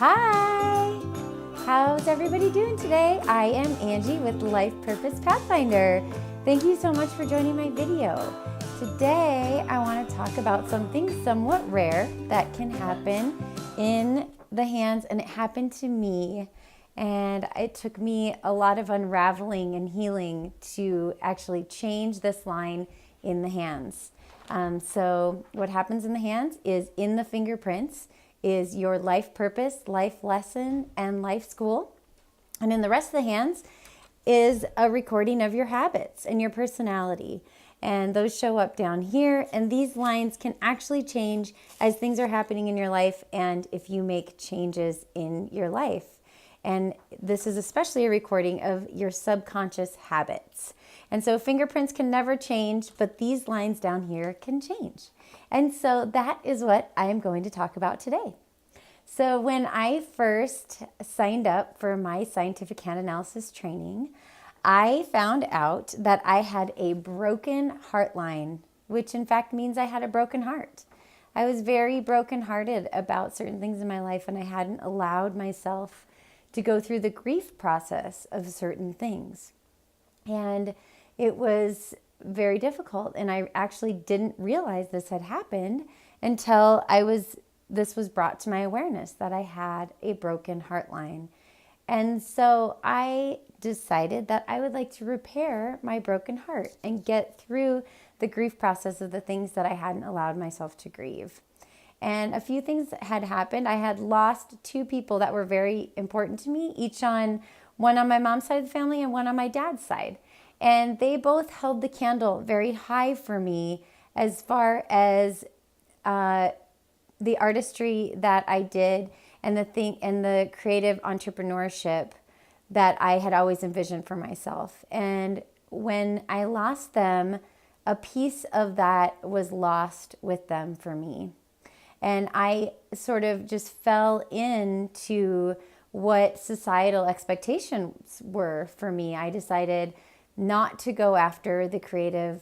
Hi! How's everybody doing today? I am Angie with Life Purpose Pathfinder. Thank you so much for joining my video. Today, I want to talk about something somewhat rare that can happen in the hands, and it happened to me. And it took me a lot of unraveling and healing to actually change this line in the hands. So what happens in the hands is in the fingerprints is your life purpose, life lesson, and life school. And in the rest of the hands is a recording of your habits and your personality. And those show up down here. And these lines can actually change as things are happening in your life and if you make changes in your life. And this is especially a recording of your subconscious habits. And so fingerprints can never change, but these lines down here can change. And so that is what I am going to talk about today. So when I first signed up for my scientific hand analysis training, I found out that I had a broken heart line, which in fact means I had a broken heart. I was very brokenhearted about certain things in my life, and I hadn't allowed myself to go through the grief process of certain things. And it was very difficult, and I actually didn't realize this had happened until this was brought to my awareness that I had a broken heart line. And so I decided that I would like to repair my broken heart and get through the grief process of the things that I hadn't allowed myself to grieve. And a few things had happened. I had lost two people that were very important to me, one on my mom's side of the family and one on my dad's side. And they both held the candle very high for me as far as the artistry that I did and the creative entrepreneurship that I had always envisioned for myself. And when I lost them, a piece of that was lost with them for me. And I sort of just fell into what societal expectations were for me. I decided not to go after the creative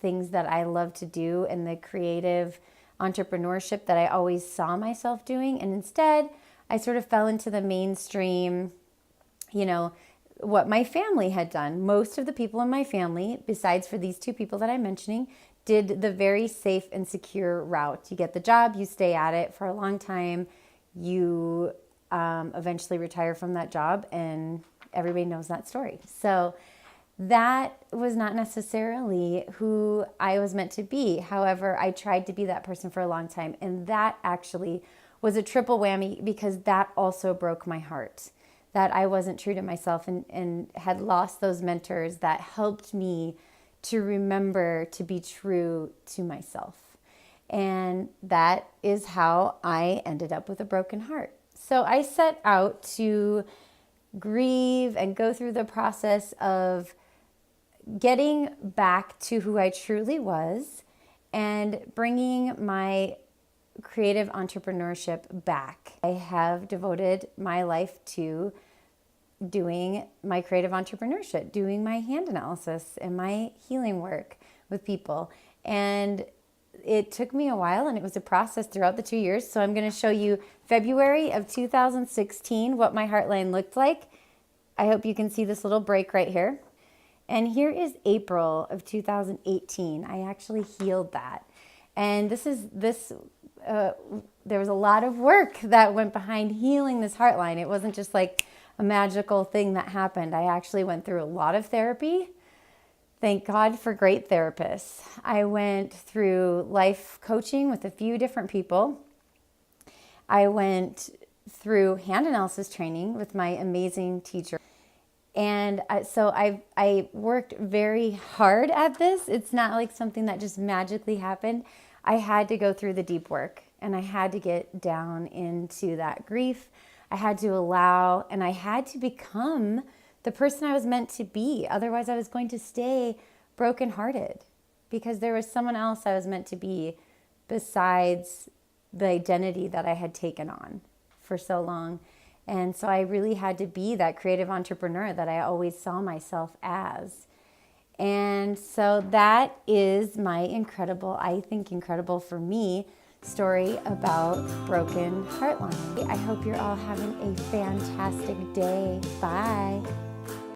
things that I love to do and the creative entrepreneurship that I always saw myself doing. And instead, I sort of fell into the mainstream, what my family had done. Most of the people in my family, besides for these two people that I'm mentioning, did the very safe and secure route. You get the job, you stay at it for a long time, you eventually retire from that job, and everybody knows that story. So that was not necessarily who I was meant to be. However, I tried to be that person for a long time, and that actually was a triple whammy because that also broke my heart, that I wasn't true to myself and had lost those mentors that helped me to remember to be true to myself. And that is how I ended up with a broken heart. So I set out to grieve and go through the process of getting back to who I truly was and bringing my creative entrepreneurship back. I have devoted my life to doing my creative entrepreneurship, doing my hand analysis and my healing work with people. And it took me a while, and it was a process throughout the 2 years. So I'm going to show you February of 2016, what my heartline looked like. I hope you can see this little break right here. And here is April of 2018. I actually healed that. And there was a lot of work that went behind healing this heartline. It wasn't just like a magical thing that happened. I actually went through a lot of therapy. Thank God for great therapists. I went through life coaching with a few different people. I went through hand analysis training with my amazing teacher. And so I worked very hard at this. It's not like something that just magically happened. I had to go through the deep work, and I had to get down into that grief. I had to allow, and I had to become the person I was meant to be. Otherwise, I was going to stay brokenhearted because there was someone else I was meant to be besides the identity that I had taken on for so long. And so I really had to be that creative entrepreneur that I always saw myself as. And so that is my incredible for me, story about broken heart lung. I hope you're all having a fantastic day. Bye.